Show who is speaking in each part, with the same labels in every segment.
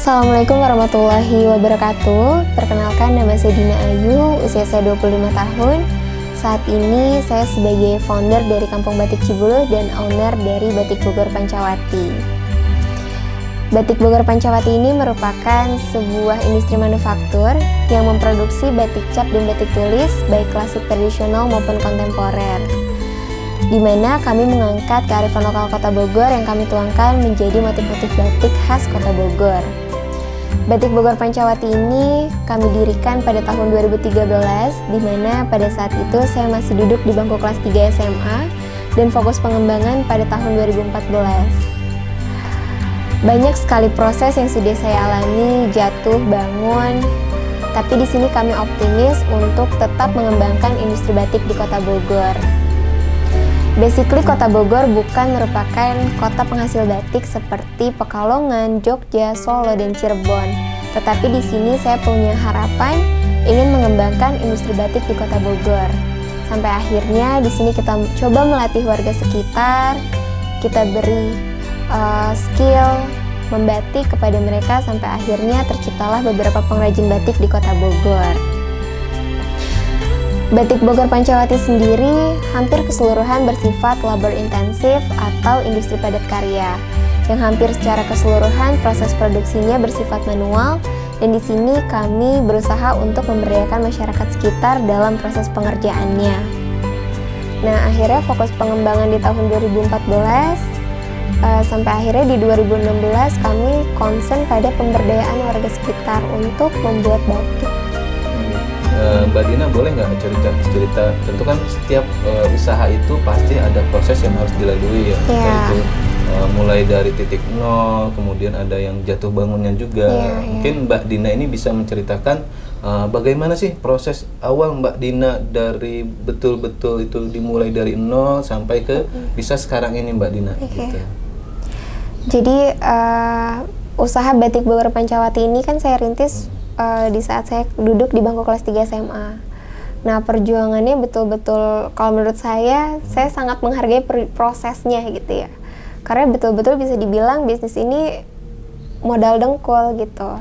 Speaker 1: Assalamualaikum warahmatullahi wabarakatuh. Perkenalkan, nama saya Dina Ayu, usia saya 25 tahun. Saat ini saya sebagai founder dari Kampung Batik Cibulu dan owner dari Batik Bogor Pancawati. Batik Bogor Pancawati ini merupakan sebuah industri manufaktur yang memproduksi batik cap dan batik tulis baik klasik tradisional maupun kontemporer, di mana kami mengangkat kearifan lokal Kota Bogor yang kami tuangkan menjadi motif-motif batik khas Kota Bogor. Batik Bogor Pancawati ini kami dirikan pada tahun 2013, di mana pada saat itu saya masih duduk di bangku kelas 3 SMA dan fokus pengembangan pada tahun 2014. Banyak sekali proses yang sudah saya alami, jatuh, bangun, tapi di sini kami optimis untuk tetap mengembangkan industri batik di Kota Bogor. Basically, Kota Bogor bukan merupakan kota penghasil batik seperti Pekalongan, Jogja, Solo, dan Cirebon. Tetapi di sini saya punya harapan ingin mengembangkan industri batik di Kota Bogor. Sampai akhirnya di sini kita coba melatih warga sekitar, kita beri skill membatik kepada mereka sampai akhirnya terciptalah beberapa pengrajin batik di Kota Bogor. Batik Bogor Pancawati sendiri hampir keseluruhan bersifat labor intensif atau industri padat karya, yang hampir secara keseluruhan proses produksinya bersifat manual, dan di sini kami berusaha untuk memberdayakan masyarakat sekitar dalam proses pengerjaannya. Nah, akhirnya fokus pengembangan di tahun 2014 sampai akhirnya di 2016 kami concern pada pemberdayaan warga sekitar untuk membuat batik.
Speaker 2: Mbak Dina boleh nggak cerita? Tentu kan setiap usaha itu pasti ada proses yang harus dilalui ya. Yaitu mulai dari titik nol, kemudian ada yang jatuh bangunnya juga. Mungkin Mbak Dina ini bisa menceritakan bagaimana sih proses awal Mbak Dina dari betul-betul itu dimulai dari nol sampai ke bisa sekarang ini Mbak Dina. Gitu.
Speaker 1: Jadi usaha Batik Bogor Pancawati ini kan saya rintis di saat saya duduk di bangku kelas 3 SMA. Nah, perjuangannya betul-betul, kalau menurut saya sangat menghargai prosesnya gitu ya. Karena betul-betul bisa dibilang bisnis ini modal dengkul gitu.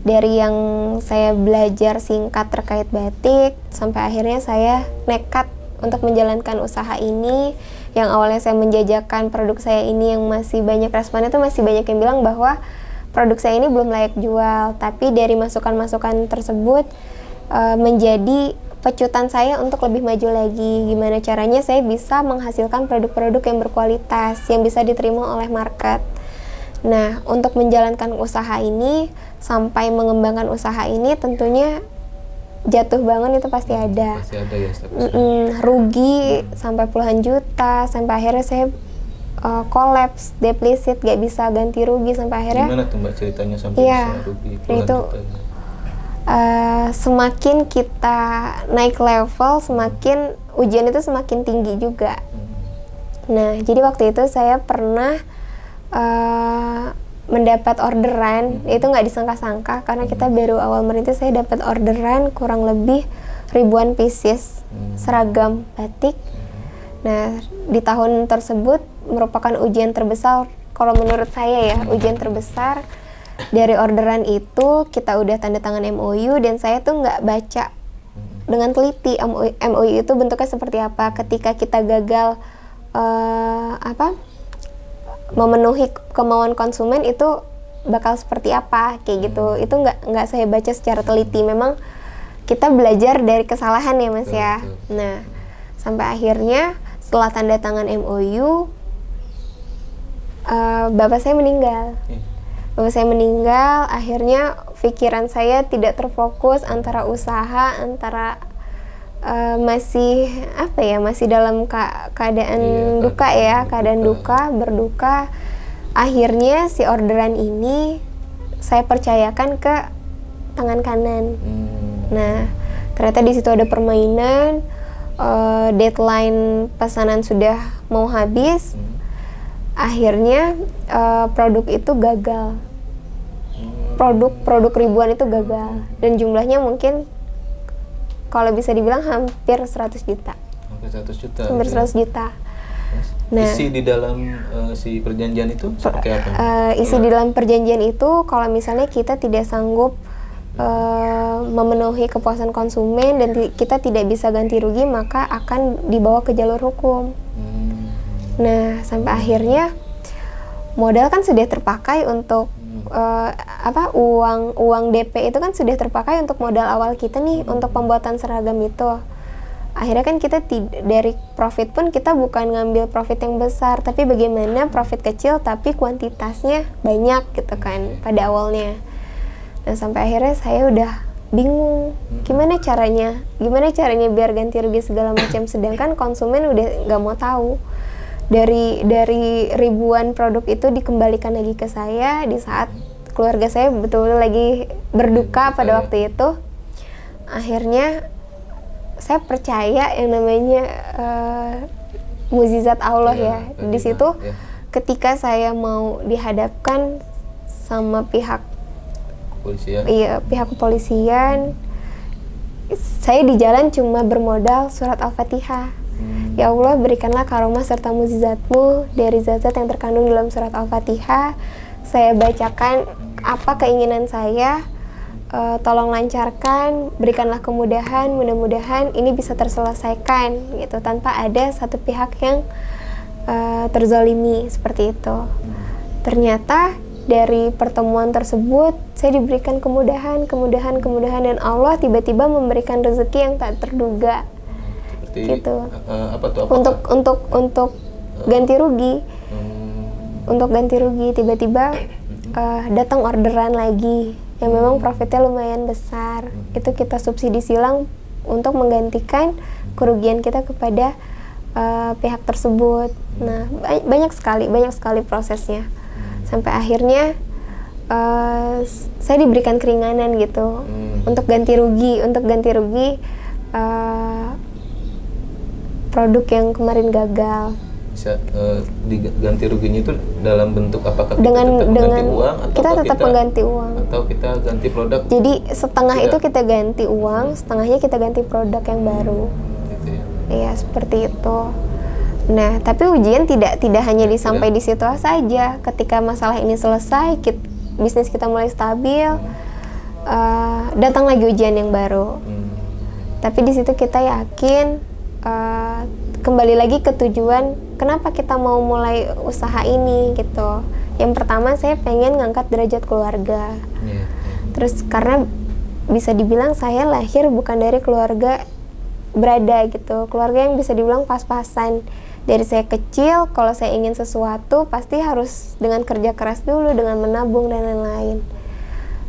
Speaker 1: Dari yang saya belajar singkat terkait batik, sampai akhirnya saya nekat untuk menjalankan usaha ini. Yang awalnya saya menjajakan produk saya ini yang masih banyak responnya, tuh masih banyak yang bilang bahwa produk saya ini belum layak jual, tapi dari masukan-masukan tersebut menjadi pecutan saya untuk lebih maju lagi. Gimana caranya saya bisa menghasilkan produk-produk yang berkualitas, yang bisa diterima oleh market. Nah, untuk menjalankan usaha ini, sampai mengembangkan usaha ini tentunya jatuh bangun itu pasti ada.
Speaker 2: Pasti ada ya.
Speaker 1: Rugi sampai puluhan juta, sampai akhirnya saya kolaps, deplisit, gak bisa ganti rugi sampai akhirnya.
Speaker 2: Gimana tuh Mbak ceritanya sampai bisa rugi puluhan
Speaker 1: itu,
Speaker 2: juta?
Speaker 1: Semakin kita naik level, semakin ujian itu semakin tinggi juga. Nah, jadi waktu itu saya pernah mendapat orderan, itu nggak disangka-sangka karena kita baru awal merintis. Saya dapat orderan kurang lebih ribuan pieces seragam batik. Nah, di tahun tersebut merupakan ujian terbesar, kalau menurut saya ya, ujian terbesar. Dari orderan itu kita udah tanda tangan MOU dan saya tuh nggak baca dengan teliti MOU itu bentuknya seperti apa. Ketika kita gagal memenuhi kemauan konsumen itu bakal seperti apa, kayak gitu. Itu nggak saya baca secara teliti. Memang kita belajar dari kesalahan ya Mas ya. Nah, sampai akhirnya setelah tanda tangan MOU, bapak saya meninggal. Bapak saya meninggal, akhirnya pikiran saya tidak terfokus antara usaha, antara masih dalam keadaan duka ya, keadaan duka, berduka. Akhirnya si orderan ini saya percayakan ke tangan kanan. Nah, ternyata di situ ada permainan. Deadline pesanan sudah mau habis, akhirnya produk itu gagal. Produk ribuan itu gagal dan jumlahnya mungkin kalau bisa dibilang hampir 100 juta.
Speaker 2: Hampir 100 juta.
Speaker 1: Hampir 100 juta. Nah,
Speaker 2: isi di dalam si perjanjian itu seperti apa?
Speaker 1: Isi di dalam perjanjian itu kalau misalnya kita tidak sanggup memenuhi kepuasan konsumen dan kita tidak bisa ganti rugi, maka akan dibawa ke jalur hukum. Nah, sampai akhirnya modal kan sudah terpakai untuk uang DP itu kan sudah terpakai untuk modal awal kita nih untuk pembuatan seragam itu. Akhirnya kan kita dari profit pun kita bukan ngambil profit yang besar, tapi bagaimana profit kecil tapi kuantitasnya banyak gitu kan pada awalnya. Dan sampai akhirnya saya udah bingung gimana caranya biar ganti rugi segala macam, sedangkan konsumen udah nggak mau tahu. Dari ribuan produk itu dikembalikan lagi ke saya di saat keluarga saya betul-betul lagi berduka pada waktu itu. Akhirnya saya percaya yang namanya mukjizat Allah ya. Di situ ketika saya mau dihadapkan sama pihak kepolisian, saya di jalan cuma bermodal surat Al-Fatihah. Ya Allah, berikanlah karomah serta mukjizat-Mu dari zat-zat yang terkandung dalam surat Al-Fatihah. Saya bacakan apa keinginan saya, tolong lancarkan, berikanlah kemudahan, mudah-mudahan ini bisa terselesaikan gitu, tanpa ada satu pihak yang terzalimi seperti itu. Ternyata dari pertemuan tersebut saya diberikan kemudahan dan Allah tiba-tiba memberikan rezeki yang tak terduga. Gitu. Untuk ganti rugi. Untuk ganti rugi tiba-tiba datang orderan lagi yang memang profitnya lumayan besar. Itu kita subsidi silang untuk menggantikan kerugian kita kepada pihak tersebut. Nah, banyak sekali prosesnya. Sampai akhirnya saya diberikan keringanan gitu untuk ganti rugi produk yang kemarin gagal.
Speaker 2: Bisa diganti ruginya itu dalam bentuk apakah
Speaker 1: kita tetap mengganti uang
Speaker 2: atau kita ganti produk?
Speaker 1: Jadi setengah itu kita ganti uang, setengahnya kita ganti produk yang baru.
Speaker 2: Gitu ya.
Speaker 1: Iya, seperti itu. Nah, tapi ujian tidak hanya sampai di situ saja. Ketika masalah ini selesai, bisnis kita mulai stabil, datang lagi ujian yang baru. Tapi di situ kita yakin, kembali lagi ke tujuan kenapa kita mau mulai usaha ini gitu. Yang pertama, saya pengen ngangkat derajat keluarga. Terus karena bisa dibilang saya lahir bukan dari keluarga berada gitu, keluarga yang bisa dibilang pas-pasan. Dari saya kecil, kalau saya ingin sesuatu pasti harus dengan kerja keras dulu, dengan menabung dan lain-lain.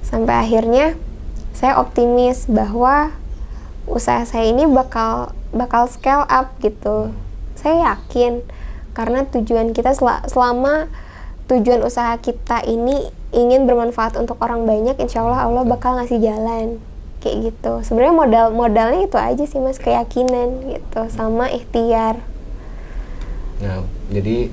Speaker 1: Sampai akhirnya saya optimis bahwa usaha saya ini bakal scale up gitu. Saya yakin karena tujuan kita selama tujuan usaha kita ini ingin bermanfaat untuk orang banyak, insya Allah Allah bakal ngasih jalan kayak gitu. Sebenarnya modalnya itu aja sih Mas, keyakinan gitu sama ikhtiar.
Speaker 2: Nah, jadi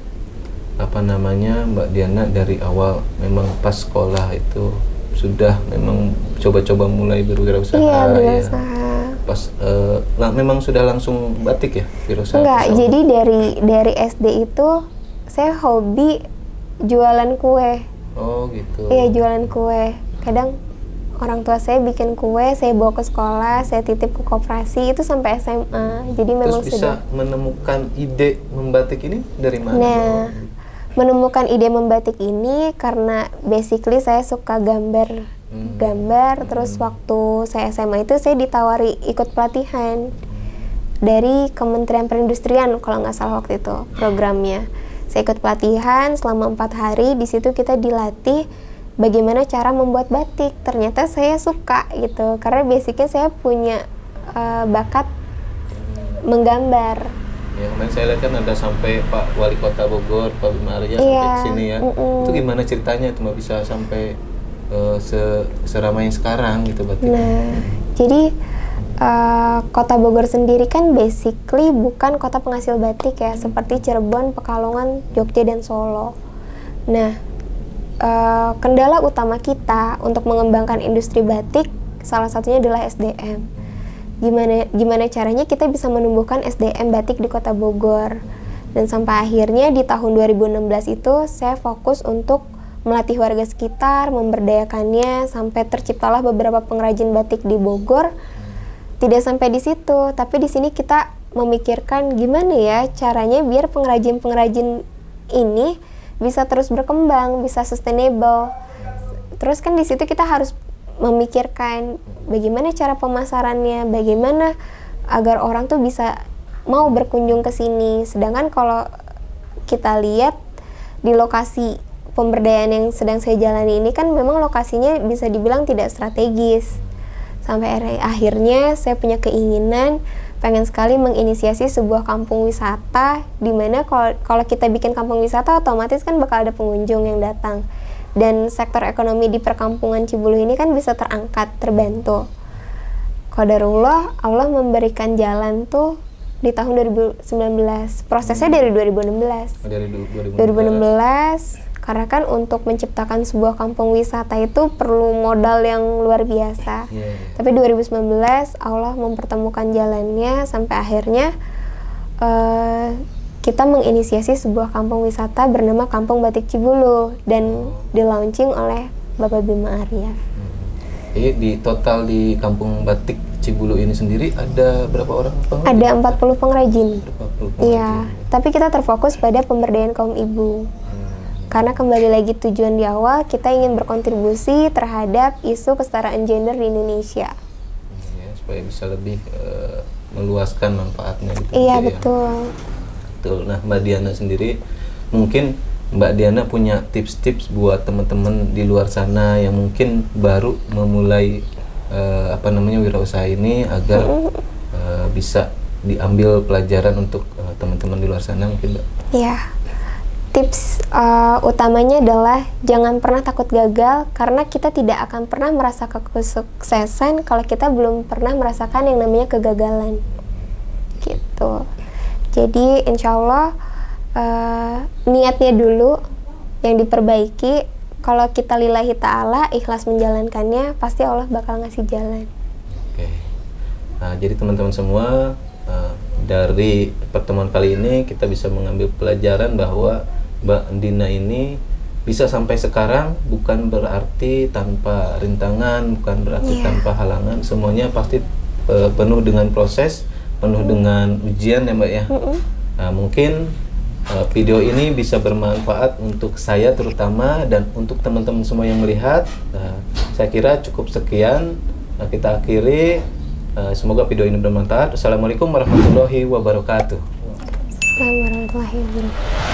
Speaker 2: Mbak Diana dari awal memang pas sekolah itu sudah memang coba-coba mulai berwirausaha.
Speaker 1: Iya, berwirausaha.
Speaker 2: Pas memang sudah langsung batik ya wirausaha?
Speaker 1: Enggak, jadi dari SD itu saya hobi jualan kue.
Speaker 2: Oh gitu.
Speaker 1: Iya, jualan kue. Kadang orang tua saya bikin kue, saya bawa ke sekolah, saya titip ke koperasi, itu sampai SMA. Jadi memang
Speaker 2: terus bisa menemukan ide membatik ini dari mana?
Speaker 1: Nah, menemukan ide membatik ini karena basically saya suka gambar. Terus waktu saya SMA itu saya ditawari ikut pelatihan dari Kementerian Perindustrian kalau nggak salah waktu itu programnya. Saya ikut pelatihan selama 4 hari. Di situ kita dilatih bagaimana cara membuat batik. Ternyata saya suka gitu karena basicnya saya punya bakat menggambar.
Speaker 2: Ya, kemarin saya lihat kan ada sampai Pak Wali Kota Bogor, Pak Bima Arya sampai sini ya. Itu gimana ceritanya itu Mbak bisa sampai seramai sekarang gitu batik?
Speaker 1: Nah, jadi Kota Bogor sendiri kan basically bukan kota penghasil batik ya, seperti Cirebon, Pekalongan, Jogja dan Solo. Nah, kendala utama kita untuk mengembangkan industri batik salah satunya adalah SDM. Gimana caranya kita bisa menumbuhkan SDM batik di Kota Bogor? Dan sampai akhirnya di tahun 2016 itu saya fokus untuk melatih warga sekitar, memberdayakannya, sampai terciptalah beberapa pengrajin batik di Bogor. Tidak sampai di situ, tapi di sini kita memikirkan gimana ya caranya biar pengrajin-pengrajin ini bisa terus berkembang, bisa sustainable. Terus kan di situ kita harus memikirkan bagaimana cara pemasarannya, bagaimana agar orang tuh bisa mau berkunjung ke sini. Sedangkan kalau kita lihat di lokasi pemberdayaan yang sedang saya jalani ini kan memang lokasinya bisa dibilang tidak strategis. Sampai akhirnya saya punya keinginan pengen sekali menginisiasi sebuah kampung wisata, di mana kalau kita bikin kampung wisata otomatis kan bakal ada pengunjung yang datang, dan sektor ekonomi di perkampungan Cibuluh ini kan bisa terangkat, terbantu. Qadarullah, Allah memberikan jalan tuh di tahun 2019. Prosesnya dari 2016.
Speaker 2: Dari
Speaker 1: 2016, karena kan untuk menciptakan sebuah kampung wisata itu perlu modal yang luar biasa. Tapi 2019 Allah mempertemukan jalannya sampai akhirnya kita menginisiasi sebuah kampung wisata bernama Kampung Batik Cibuluh dan di-launching oleh Bapak Bima Arya.
Speaker 2: Jadi di total di Kampung Batik Cibuluh ini sendiri ada berapa orang pengrajin?
Speaker 1: Ada 40 pengrajin.
Speaker 2: 40 pengrajin.
Speaker 1: Iya, tapi kita terfokus pada pemberdayaan kaum ibu. Karena kembali lagi tujuan di awal, kita ingin berkontribusi terhadap isu kesetaraan gender di Indonesia.
Speaker 2: Ya, supaya bisa lebih meluaskan manfaatnya gitu.
Speaker 1: Iya,
Speaker 2: ya.
Speaker 1: betul.
Speaker 2: Betul. Nah, Mbak Diana sendiri, mungkin Mbak Diana punya tips-tips buat teman-teman di luar sana yang mungkin baru memulai wirausaha ini agar bisa diambil pelajaran untuk teman-teman di luar sana mungkin, Mbak?
Speaker 1: Iya. Tips utamanya adalah jangan pernah takut gagal, karena kita tidak akan pernah merasakan kesuksesan kalau kita belum pernah merasakan yang namanya kegagalan. Gitu. Jadi insya Allah niatnya dulu yang diperbaiki. Kalau kita lillahi ta'ala ikhlas menjalankannya, pasti Allah bakal ngasih jalan.
Speaker 2: Oke. Nah, jadi teman-teman semua, dari pertemuan kali ini kita bisa mengambil pelajaran bahwa Mbak Dina ini bisa sampai sekarang bukan berarti tanpa rintangan, bukan berarti tanpa halangan. Semuanya pasti penuh dengan proses, penuh dengan ujian ya, Mbak ya. Nah, mungkin video ini bisa bermanfaat untuk saya terutama dan untuk teman-teman semua yang melihat. Nah, saya kira cukup sekian. Nah, kita akhiri. Semoga video ini bermanfaat. Assalamualaikum warahmatullahi wabarakatuh.
Speaker 1: Assalamualaikum warahmatullahi wabarakatuh.